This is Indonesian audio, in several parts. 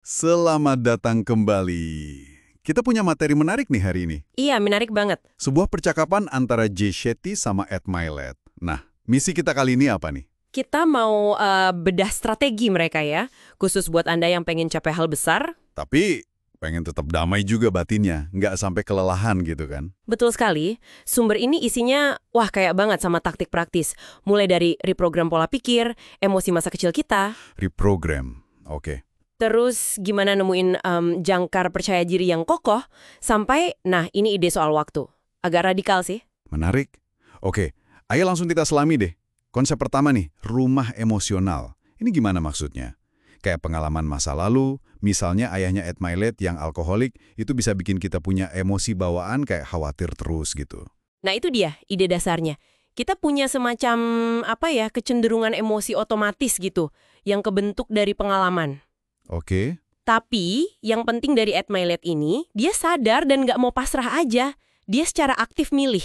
Selamat datang kembali. Kita punya materi menarik nih hari ini. Iya, menarik banget. Sebuah percakapan antara Jay Shetty sama Ed Mylett. Nah, misi kita kali ini apa nih? Kita mau bedah strategi mereka ya, khusus buat Anda yang pengen capai hal besar. Tapi pengen tetap damai juga batinnya, nggak sampai kelelahan gitu kan? Betul sekali, sumber ini isinya, wah kayak banget sama taktik praktis. Mulai dari reprogram pola pikir, emosi masa kecil kita, Reprogram. Oke. terus gimana nemuin jangkar percaya diri yang kokoh, sampai, nah ini ide soal waktu. Agak radikal sih. Menarik. Oke, ayo langsung kita selami deh. Konsep pertama nih, rumah emosional. Ini gimana maksudnya? Kayak pengalaman masa lalu, misalnya ayahnya Ed Mylett yang alkoholik, itu bisa bikin kita punya emosi bawaan kayak khawatir terus gitu. Nah itu dia ide dasarnya. Kita punya semacam kecenderungan emosi otomatis gitu, yang kebentuk dari pengalaman. Oke. Tapi yang penting dari Ed Mylett ini, dia sadar dan nggak mau pasrah aja. Dia secara aktif milih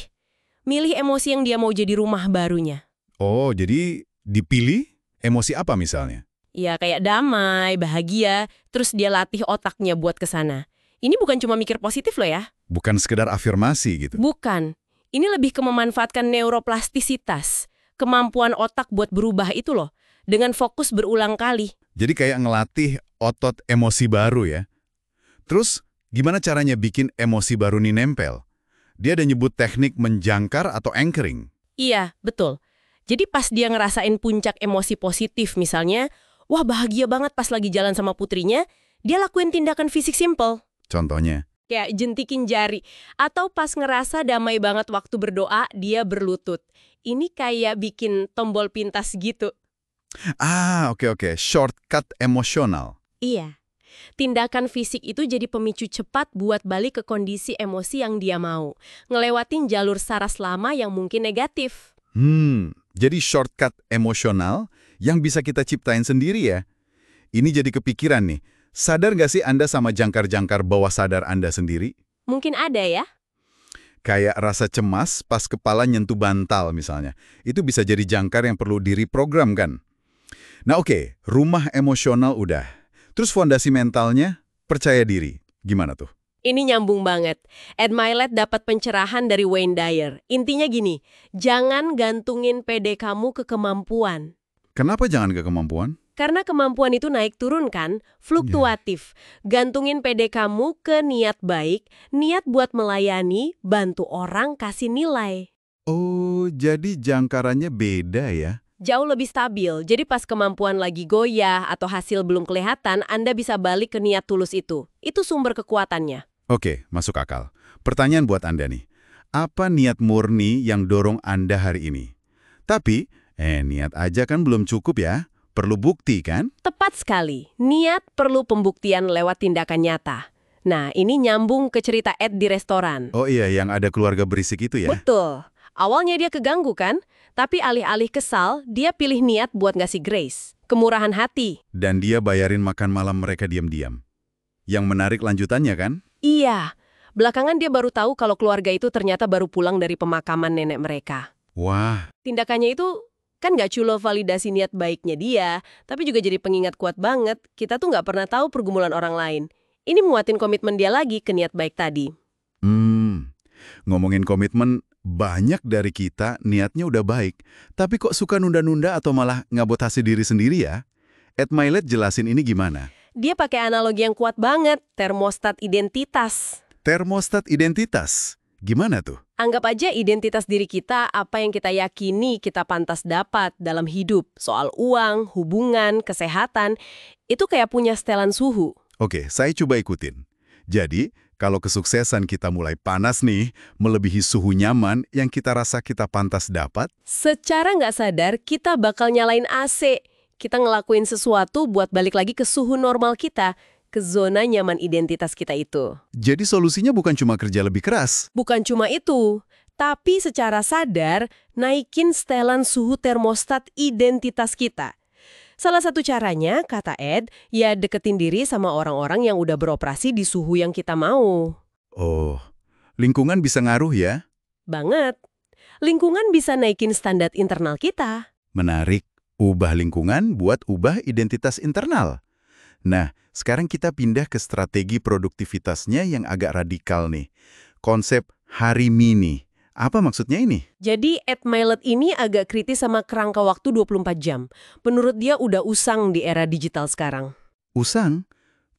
emosi yang dia mau jadi rumah barunya. Oh, jadi dipilih emosi apa misalnya? Ya kayak damai, bahagia, terus dia latih otaknya buat ke sana. Ini bukan cuma mikir positif loh ya. Bukan sekedar afirmasi gitu. Bukan. Ini lebih ke memanfaatkan neuroplastisitas. Kemampuan otak buat berubah itu loh. Dengan fokus berulang kali. Jadi kayak ngelatih otot emosi baru ya. Terus, gimana caranya bikin emosi baru nih nempel? Dia ada nyebut teknik menjangkar atau anchoring. Iya, betul. Jadi pas dia ngerasain puncak emosi positif misalnya, wah bahagia banget pas lagi jalan sama putrinya, dia lakuin tindakan fisik simple. Contohnya. Kayak jentikin jari. Atau pas ngerasa damai banget waktu berdoa, dia berlutut. Ini kayak bikin tombol pintas gitu. Oke. Shortcut emosional. Iya. Tindakan fisik itu jadi pemicu cepat buat balik ke kondisi emosi yang dia mau. Ngelewatin jalur saras lama yang mungkin negatif. Jadi shortcut emosional yang bisa kita ciptain sendiri ya. Ini jadi kepikiran nih. Sadar nggak sih Anda sama jangkar-jangkar bawah sadar Anda sendiri? Mungkin ada ya. Kayak rasa cemas pas kepala nyentuh bantal misalnya. Itu bisa jadi jangkar yang perlu direprogram kan? Nah oke, rumah emosional udah. Terus fondasi mentalnya, percaya diri. Gimana tuh? Ini nyambung banget. Ed Mylett dapat pencerahan dari Wayne Dyer. Intinya gini, jangan gantungin PD kamu ke kemampuan. Kenapa jangan ke kemampuan? Karena kemampuan itu naik turun kan, fluktuatif. Gantungin PD kamu ke niat baik, niat buat melayani, bantu orang, kasih nilai. Oh, jadi jangkarannya beda ya? Jauh lebih stabil, jadi pas kemampuan lagi goyah atau hasil belum kelihatan, Anda bisa balik ke niat tulus itu. Itu sumber kekuatannya. Oke, masuk akal. Pertanyaan buat Anda nih. Apa niat murni yang dorong Anda hari ini? Tapi, niat aja kan belum cukup ya. Perlu bukti kan? Tepat sekali, niat perlu pembuktian lewat tindakan nyata. Nah, ini nyambung ke cerita Ed di restoran. Oh iya, yang ada keluarga berisik itu ya? Betul. Awalnya dia keganggu kan? Tapi alih-alih kesal, dia pilih niat buat ngasih grace. Kemurahan hati. Dan dia bayarin makan malam mereka diam-diam. Yang menarik lanjutannya kan? Iya. Belakangan dia baru tahu kalau keluarga itu ternyata baru pulang dari pemakaman nenek mereka. Wah, Tindakannya itu kan nggak cuma validasi niat baiknya dia, tapi juga jadi pengingat kuat banget. Kita tuh nggak pernah tahu pergumulan orang lain. Ini muatin komitmen dia lagi ke niat baik tadi. ngomongin komitmen, banyak dari kita niatnya udah baik, tapi kok suka nunda-nunda atau malah ngabotasi diri sendiri ya? Ed Mylett jelasin ini gimana? Dia pakai analogi yang kuat banget, termostat identitas. Termostat identitas. Gimana tuh? Anggap aja identitas diri kita apa yang kita yakini kita pantas dapat dalam hidup. Soal uang, hubungan, kesehatan, itu kayak punya setelan suhu. Oke, saya coba ikutin. Jadi, kalau kesuksesan kita mulai panas nih, melebihi suhu nyaman yang kita rasa kita pantas dapat, Secara nggak sadar, kita bakal nyalain AC. Kita ngelakuin sesuatu buat balik lagi ke suhu normal kita, ke zona nyaman identitas kita itu. jadi solusinya bukan cuma kerja lebih keras. Bukan cuma itu, tapi secara sadar, naikin setelan suhu termostat identitas kita. Salah satu caranya, kata Ed, ya deketin diri sama orang-orang yang udah beroperasi di suhu yang kita mau. Oh, lingkungan bisa ngaruh ya? Banget. Lingkungan bisa naikin standar internal kita. Menarik. Ubah lingkungan buat ubah identitas internal. Nah, Sekarang kita pindah ke strategi produktivitasnya yang agak radikal nih. Konsep hari mini. Apa maksudnya ini? Jadi Ed Mylett ini agak kritis sama kerangka waktu 24 jam. Menurut dia udah usang di era digital sekarang. Usang?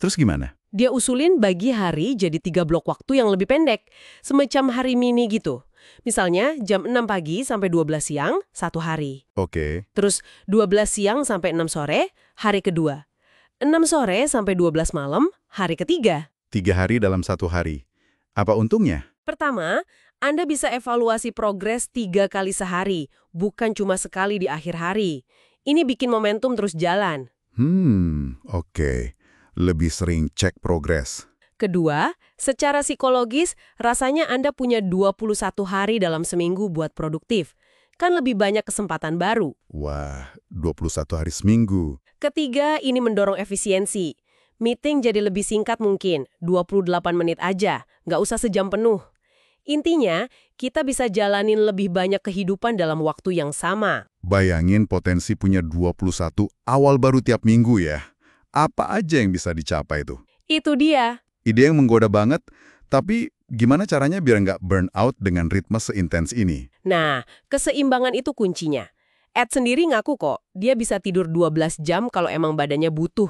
Terus gimana? Dia usulin bagi hari jadi 3 blok waktu yang lebih pendek. Semacam hari mini gitu. Misalnya jam 6 pagi sampai 12 siang, satu hari. Oke. Terus 12 siang sampai 6 sore, hari kedua. 6 sore sampai 12 malam, hari ketiga. 3 hari dalam satu hari. Apa untungnya? Pertama, Anda bisa evaluasi progres 3 kali sehari, bukan cuma sekali di akhir hari. Ini bikin momentum terus jalan. Oke. Lebih sering cek progres. Kedua, secara psikologis, rasanya Anda punya 21 hari dalam seminggu buat produktif. Kan lebih banyak kesempatan baru. Wah, 21 hari seminggu. Ketiga, ini mendorong efisiensi. Meeting jadi lebih singkat mungkin, 28 menit aja, nggak usah sejam penuh. Intinya, kita bisa jalanin lebih banyak kehidupan dalam waktu yang sama. Bayangin potensi punya 21 awal baru tiap minggu ya. Apa aja yang bisa dicapai tuh? Itu dia. Ide yang menggoda banget, tapi gimana caranya biar nggak burn out dengan ritme seintens ini? Nah, keseimbangan itu kuncinya. Ed sendiri ngaku kok, dia bisa tidur 12 jam kalau emang badannya butuh.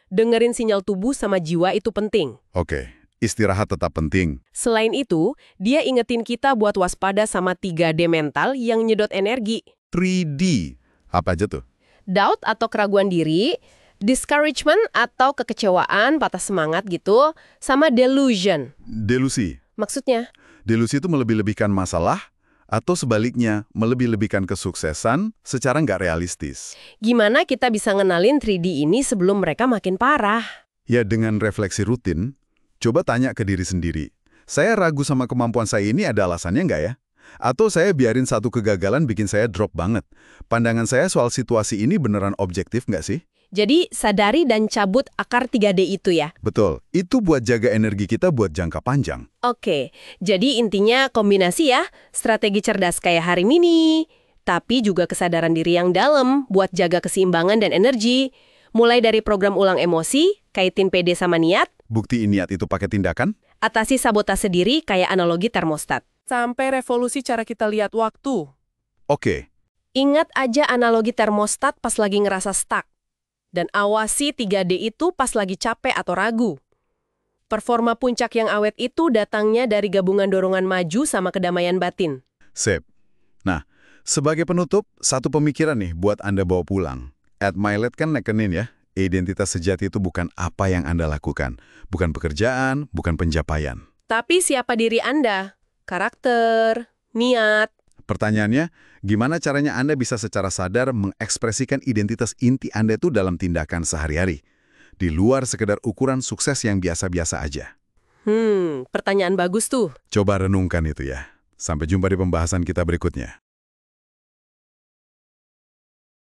Dengerin sinyal tubuh sama jiwa itu penting. Oke, istirahat tetap penting. Selain itu, dia ingetin kita buat waspada sama 3D mental yang nyedot energi. 3D. Apa aja tuh? Doubt atau keraguan diri, discouragement atau kekecewaan, patah semangat gitu, sama delusion. Delusi. Maksudnya? Delusi itu melebih-lebihkan masalah, atau sebaliknya, melebih-lebihkan kesuksesan secara nggak realistis. Gimana kita bisa ngenalin 3D ini sebelum mereka makin parah? Ya, dengan refleksi rutin, coba tanya ke diri sendiri. Saya ragu sama kemampuan saya ini ada alasannya nggak ya? Atau saya biarin satu kegagalan bikin saya drop banget? Pandangan saya soal situasi ini beneran objektif nggak sih? Jadi, sadari dan cabut akar 3D itu ya? Betul, itu buat jaga energi kita buat jangka panjang. Oke, jadi intinya kombinasi ya, strategi cerdas kayak hari mini, tapi juga kesadaran diri yang dalam buat jaga keseimbangan dan energi. Mulai dari program ulang emosi, kaitin PD sama niat, Buktiin niat itu pakai tindakan? atasi sabotase diri kayak analogi termostat. Sampai revolusi cara kita lihat waktu. Oke, Ingat aja analogi termostat pas lagi ngerasa stuck. Dan awasi 3D itu pas lagi capek atau ragu. Performa puncak yang awet itu datangnya dari gabungan dorongan maju sama kedamaian batin. sip. Nah, sebagai penutup, satu pemikiran nih buat Anda bawa pulang. Ed Mylett kan nekenin ya, identitas sejati itu bukan apa yang Anda lakukan. Bukan pekerjaan, bukan pencapaian. Tapi siapa diri Anda? Karakter, niat. Pertanyaannya, gimana caranya Anda bisa secara sadar mengekspresikan identitas inti Anda itu dalam tindakan sehari-hari? Di luar sekedar ukuran sukses yang biasa-biasa aja. Pertanyaan bagus tuh. Coba renungkan itu ya. Sampai jumpa di pembahasan kita berikutnya.